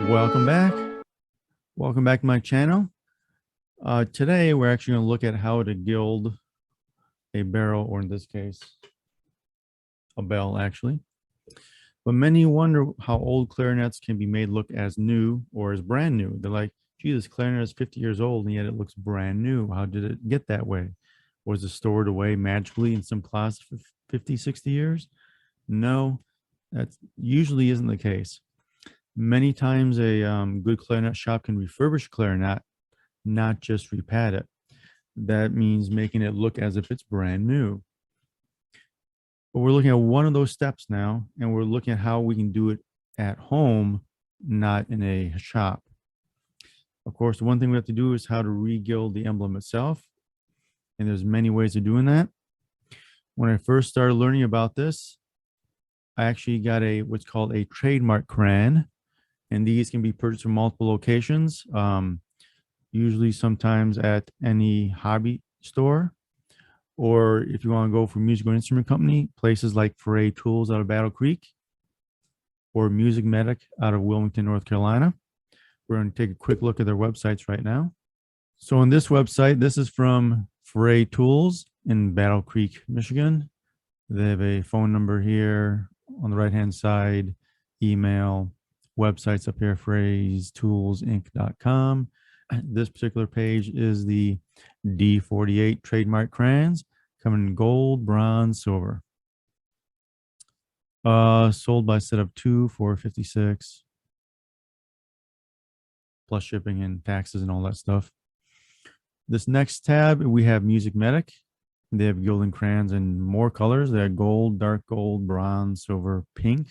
Welcome back. Welcome back to my channel. Today, we're actually going to look at how to gild a barrel, or in this case, a bell, actually. But many wonder how old clarinets can be made look as new or as brand new. They're like, gee, this clarinet is 50 years old, and yet it looks brand new. How did it get that way? Was it stored away magically in some closet for 50, 60 years? No, that usually isn't the case. Many times a good clarinet shop can refurbish clarinet, not just repad it. That means making it look as if it's brand new. But we're looking at one of those steps now, and we're looking at how we can do it at home, not in a shop. Of course, the one thing we have to do is how to regild the emblem itself. And there's many ways of doing that. When I first started learning about this, I actually got what's called a trademark crayon. And these can be purchased from multiple locations, usually sometimes at any hobby store. Or if you want to go for musical instrument company, places like Foray Tools out of Battle Creek or Music Medic out of Wilmington, North Carolina. We're going to take a quick look at their websites right now. So on this website, this is from Foray Tools in Battle Creek, Michigan. They have a phone number here on the right-hand side, email, websites up here, phraseToolsInc.com. This particular page is the D48 trademark crayons, coming in gold, bronze, silver. Sold by set of 2 for $56, plus shipping and taxes and all that stuff. This next tab, we have Music Medic. They have gilding crayons in more colors. They have gold, dark gold, bronze, silver, pink,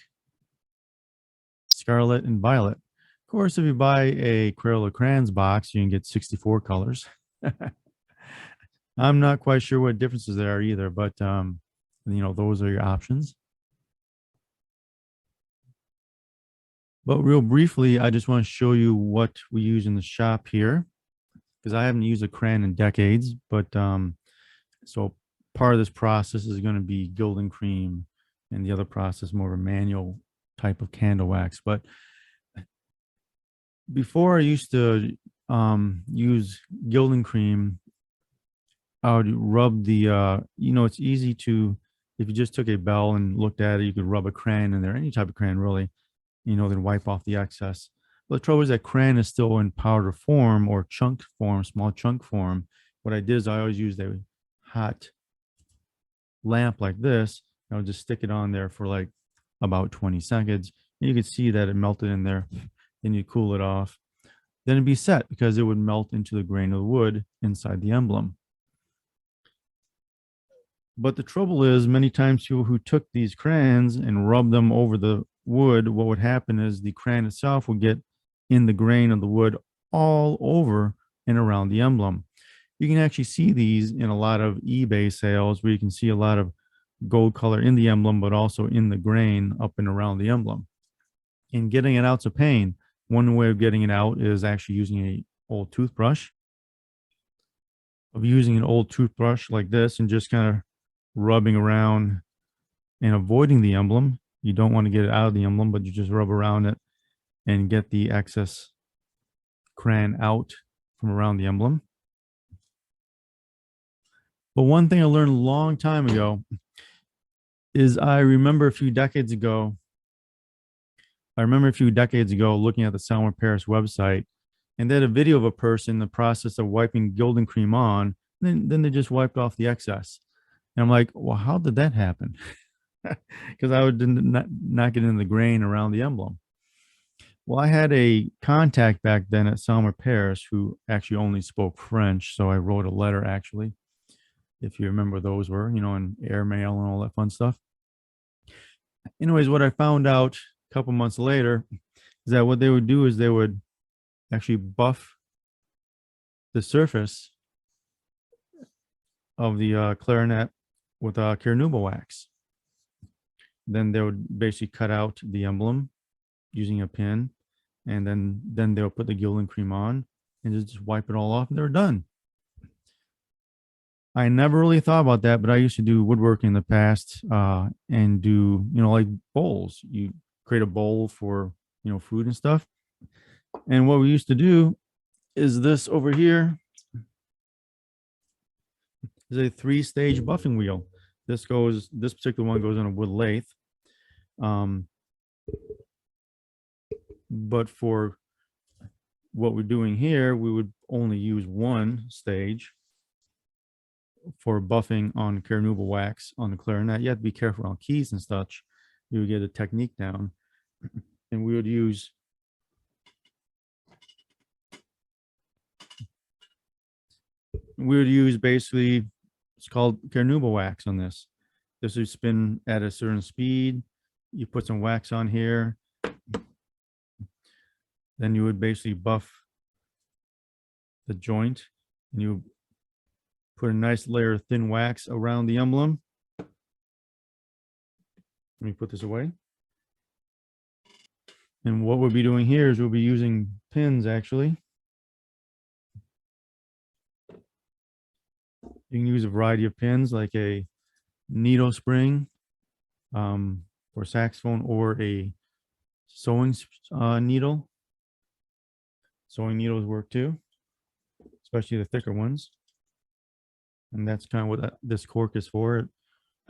scarlet, and violet. Of course, if you buy a Crayon crayons box, you can get 64 colors. I'm not quite sure what differences there are either, but those are your options. But real briefly, I just want to show you what we use in the shop here, because I haven't used a crayon in decades. But so part of this process is going to be gilding cream, and the other process more of a manual type of candle wax. But before I used to use gilding cream, I would rub the, it's easy to, if you just took a bell and looked at it, you could rub a crayon in there, any type of crayon really, then wipe off the excess. But the trouble is that crayon is still in powder form or chunk form, small chunk form. What I did is I always used a hot lamp like this. I would just stick it on there for like about 20 seconds. And you could see that it melted in there. Then you cool it off. Then it'd be set because it would melt into the grain of the wood inside the emblem. But the trouble is, many times people who took these crayons and rubbed them over the wood, what would happen is the crayon itself would get in the grain of the wood all over and around the emblem. You can actually see these in a lot of eBay sales where you can see a lot of gold color in the emblem, but also in the grain up and around the emblem. And getting it out's a pain. One way of getting it out is actually using an old toothbrush. Of using an old toothbrush like this and just kind of rubbing around and avoiding the emblem. You don't want to get it out of the emblem, but you just rub around it and get the excess crayon out from around the emblem. But one thing I learned a long time ago is I remember a few decades ago looking at the Salmon Paris website, and they had a video of a person in the process of wiping gilding cream on, then they just wiped off the excess. And I'm like, well, how did that happen? Because I would not get in the grain around the emblem. Well, I had a contact back then at Salmon Paris who actually only spoke French, so I wrote a letter, actually, if you remember those were, in airmail and all that fun stuff. Anyways, what I found out a couple months later is that what they would do is they would actually buff the surface of the clarinet with carnauba wax. Then they would basically cut out the emblem using a pin, and then they'll put the gilding cream on and just wipe it all off, and they're done. I never really thought about that, but I used to do woodworking in the past and do, like bowls. You create a bowl for, food and stuff. And what we used to do is this over here is a 3-stage buffing wheel. This particular one goes on a wood lathe. But for what we're doing here, we would only use 1 stage for buffing on carnauba wax on the clarinet. You have to be careful on keys and such. You would get a technique down, and we would use basically, it's called carnauba wax on this. This would spin at a certain speed. You put some wax on here, then you would basically buff the joint, and you put a nice layer of thin wax around the emblem. Let me put this away. And what we'll be doing here is we'll be using pins, actually. You can use a variety of pins, like a needle spring for saxophone, or a sewing needle. Sewing needles work too, especially the thicker ones. And that's kind of what this cork is for. It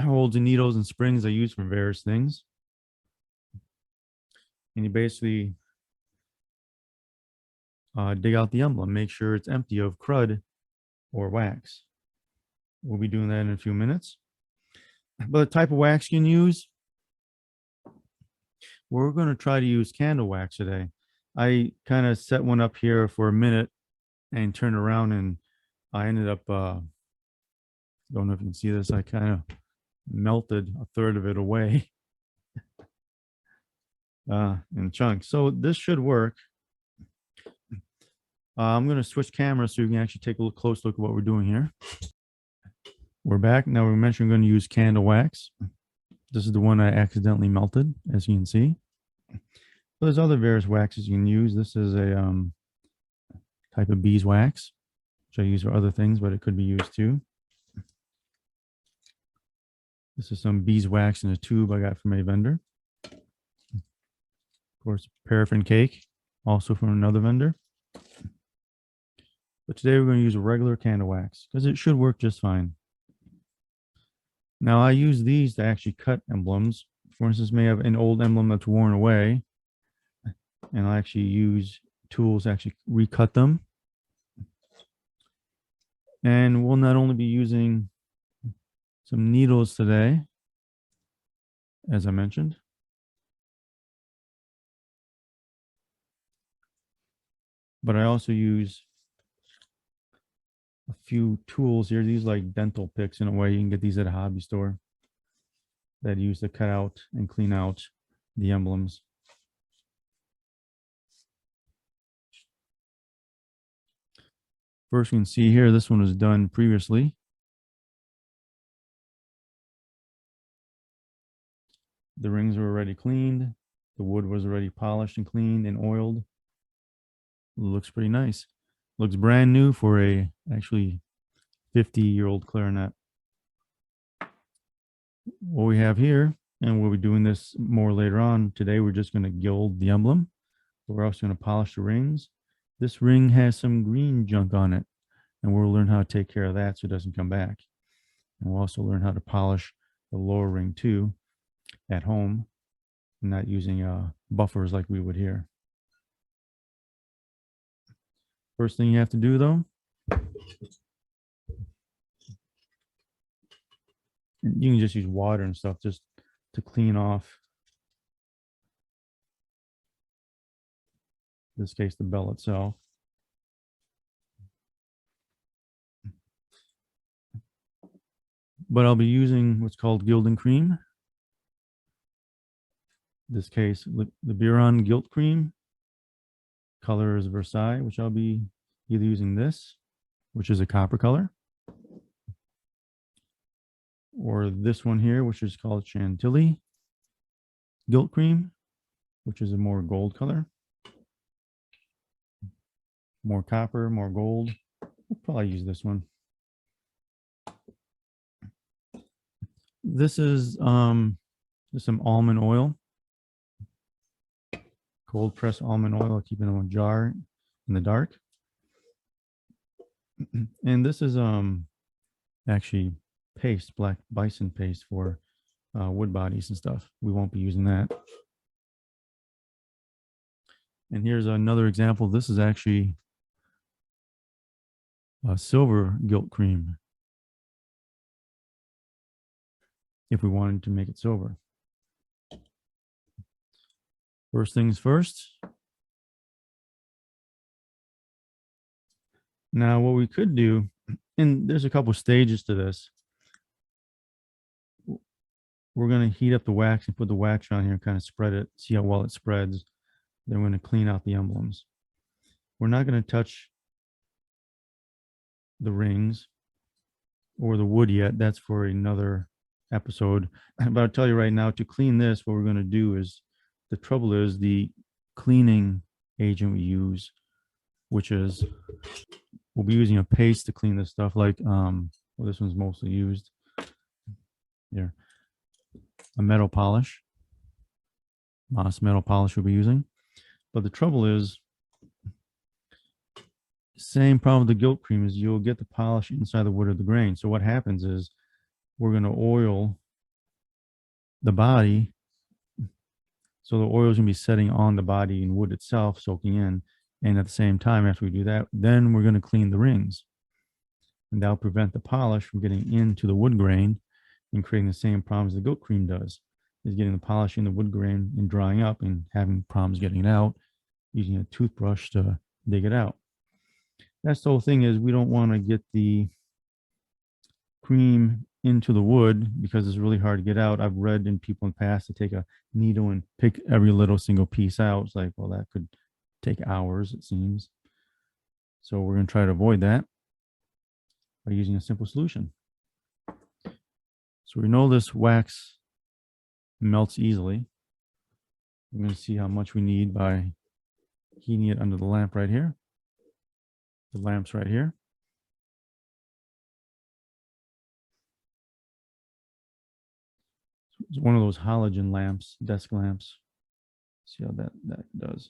holds the needles and springs I use for various things. And you basically dig out the emblem, make sure it's empty of crud or wax. We'll be doing that in a few minutes. But the type of wax you can use, we're going to try to use candle wax today. I kind of set one up here for a minute and turned around, and I ended up, don't know if you can see this, I kind of melted a third of it away in chunks. So this should work. I'm going to switch cameras so you can actually take a close look at what we're doing here. We're back. Now we mentioned we're going to use candle wax. This is the one I accidentally melted, as you can see. But there's other various waxes you can use. This is a type of beeswax, which I use for other things, but it could be used too. This is some beeswax in a tube I got from a vendor. Of course, paraffin cake, also from another vendor. But today we're going to use a regular candle wax because it should work just fine. Now I use these to actually cut emblems. For instance, may have an old emblem that's worn away, and I actually use tools to actually recut them. And we'll not only be using some needles today, as I mentioned, but I also use a few tools here. These are like dental picks in a way. You can get these at a hobby store that use to cut out and clean out the emblems. First, you can see here, this one was done previously. The rings were already cleaned. The wood was already polished and cleaned and oiled. It looks pretty nice. Looks brand new for a actually 50-year-old clarinet. What we have here, and we'll be doing this more later on. Today, we're just going to gild the emblem. We're also going to polish the rings. This ring has some green junk on it, and we'll learn how to take care of that so it doesn't come back. And we'll also learn how to polish the lower ring too at home, not using buffers like we would here. First thing you have to do, though, you can just use water and stuff just to clean off, in this case, the bell itself. But I'll be using what's called gilding cream. In this case, the Biron Gilt Cream. Color is Versailles, which I'll be either using this, which is a copper color, or this one here, which is called Chantilly Gilt Cream, which is a more gold color. More copper, more gold. I'll probably use this one. This is some almond oil cold pressed almond oil, keeping it in a jar in the dark. And this is actually paste, black bison paste for wood bodies and stuff. We won't be using that. And here's another example. This is actually a silver gilt cream, if we wanted to make it silver. First things first. Now what we could do, and there's a couple stages to this. We're going to heat up the wax and put the wax on here and kind of spread it, see how well it spreads. Then we're going to clean out the emblems. We're not going to touch the rings or the wood yet. That's for another episode. But I'll tell you right now, to clean this, what we're going to do is, the trouble is the cleaning agent we use, which is, we'll be using a paste to clean this stuff, like well, this one's mostly used here, a metal polish, moss metal polish we'll be using. But the trouble is, same problem with the gilt cream, is you'll get the polish inside the wood or the grain. So what happens is, we're going to oil the body, so the oil is going to be setting on the body and wood itself, soaking in. And at the same time, after we do that, then we're going to clean the rings, and that'll prevent the polish from getting into the wood grain and creating the same problems the gilt cream does, is getting the polish in the wood grain and drying up and having problems getting it out, using a toothbrush to dig it out. That's the whole thing, is we don't want to get the cream into the wood because it's really hard to get out. I've read in people in the past to take a needle and pick every little single piece out. It's like, well, that could take hours, it seems. So we're going to try to avoid that by using a simple solution. So we know this wax melts easily. We're going to see how much we need by heating it under the lamp right here. The lamp's right here. It's one of those halogen lamps, desk lamps. See how that does.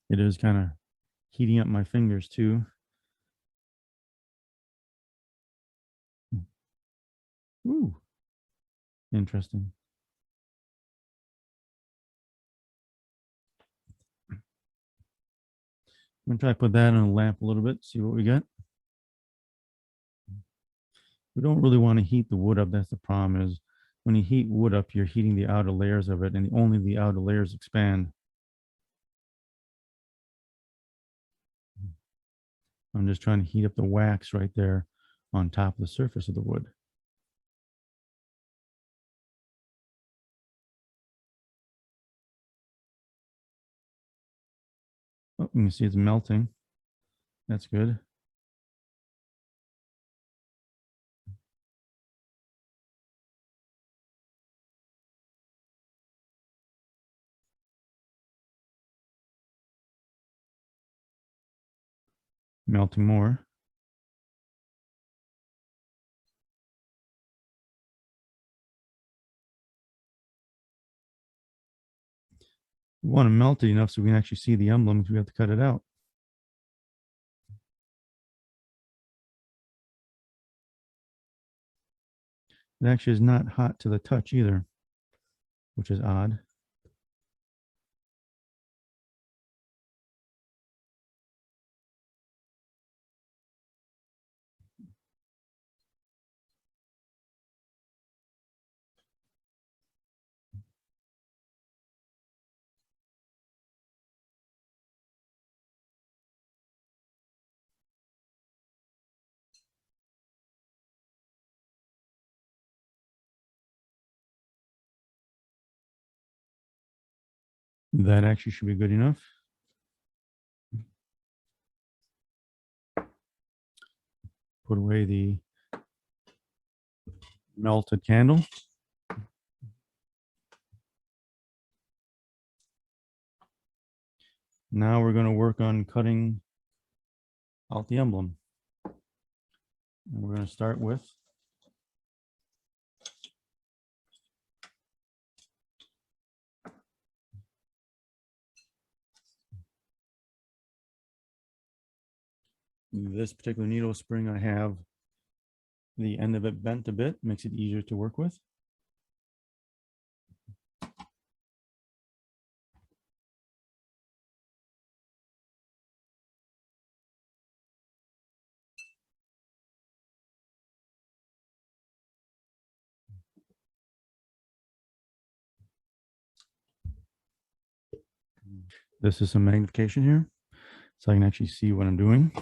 It is kind of heating up my fingers too. Ooh, interesting. I'm gonna try to put that on a lamp a little bit, see what we get. We don't really want to heat the wood up. That's the problem, is when you heat wood up, you're heating the outer layers of it, and only the outer layers expand. I'm just trying to heat up the wax right there on top of the surface of the wood. Oh, you can see it's melting. That's good. Melting more. We want to melt it enough so we can actually see the emblem, because we have to cut it out. It actually is not hot to the touch either, which is odd. That actually should be good enough. Put away the melted candle. Now we're going to work on cutting out the emblem. And we're going to start with This particular needle spring, I have the end of it bent a bit, makes it easier to work with. This is some magnification here, so I can actually see what I'm doing.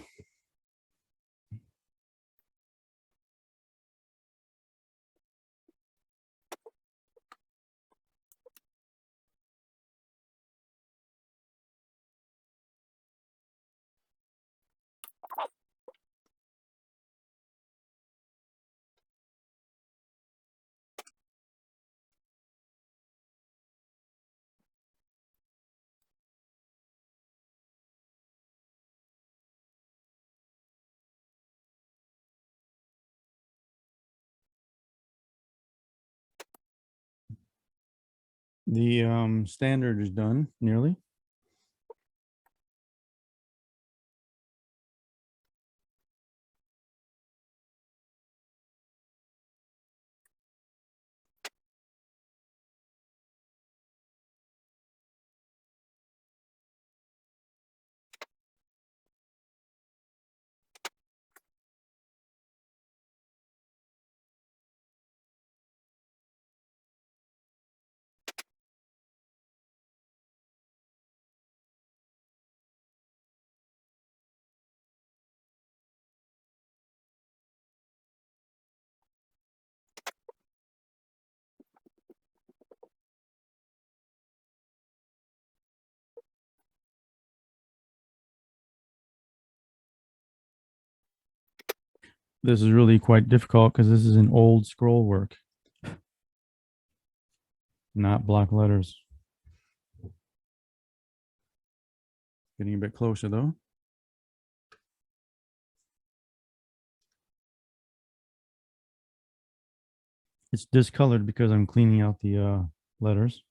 The standard is done nearly. This is really quite difficult because this is an old scroll work, not block letters. Getting a bit closer though. It's discolored because I'm cleaning out the letters.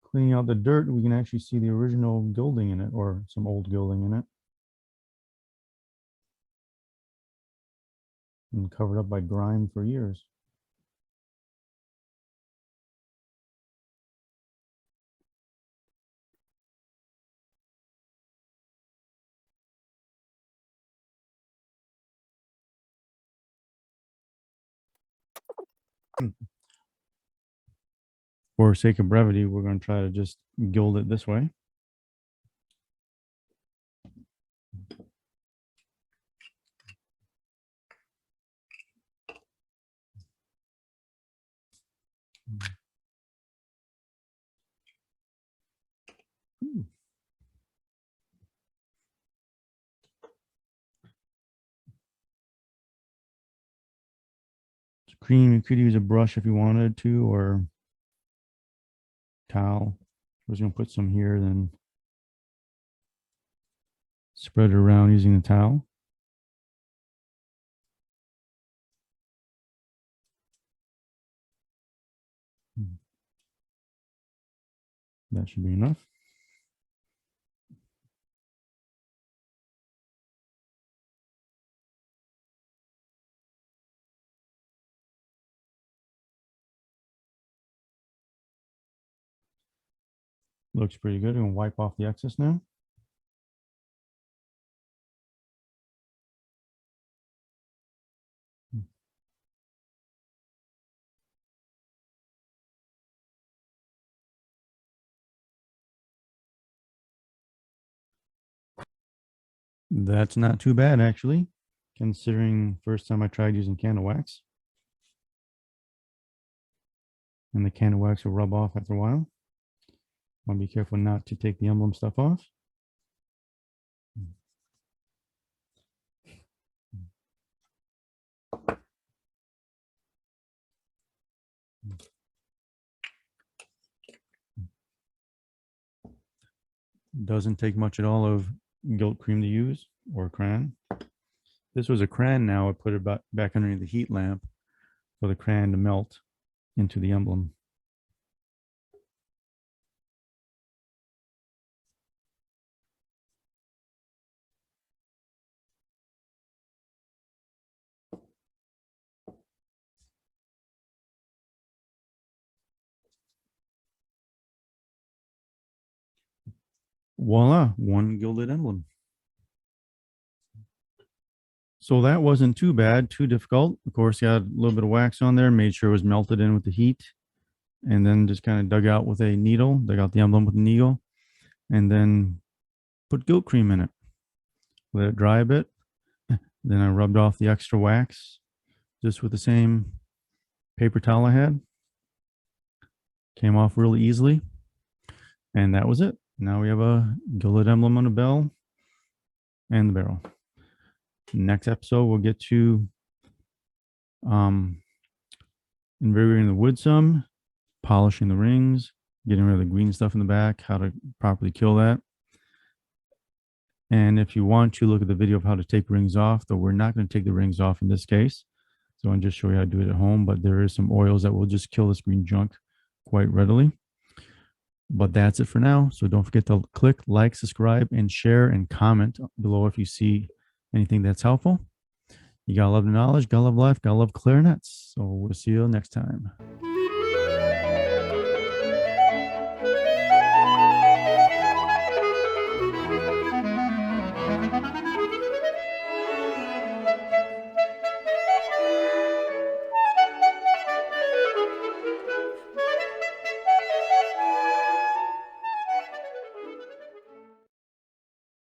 Cleaning out the dirt, we can actually see the original gilding in it, or some old gilding in it. And covered up by grime for years. For sake of brevity, we're going to try to just gild it this way. Cream, you could use a brush if you wanted to, or towel. I was going to put some here, then spread it around using the towel. That should be enough. Looks pretty good. I'm going to wipe off the excess now. That's not too bad, actually, considering first time I tried using candle wax. And the candle wax will rub off after a while. Want to be careful not to take the emblem stuff off. Doesn't take much at all of gilt cream to use, or crayon. This was a crayon now. I put it back underneath the heat lamp for the crayon to melt. into the emblem. Voila, one gilded emblem. So that wasn't too bad, too difficult. Of course, you had a little bit of wax on there, made sure it was melted in with the heat, and then just kind of dug out with a needle, dug out the emblem with a needle, and then put guilt cream in it. Let it dry a bit. Then I rubbed off the extra wax just with the same paper towel I had. Came off really easily. And that was it. Now we have a gilded emblem on the bell and the barrel. Next episode, we'll get to invigorating the wood some, polishing the rings, getting rid of the green stuff in the back, how to properly kill that. And if you want to look at the video of how to take rings off, though we're not going to take the rings off in this case. So I'll just show you how to do it at home, but there is some oils that will just kill this green junk quite readily. But that's it for now. So don't forget to click like, subscribe, and share and comment below if you see anything that's helpful. You gotta love the knowledge, gotta love life, gotta love clarinets. So we'll see you next time.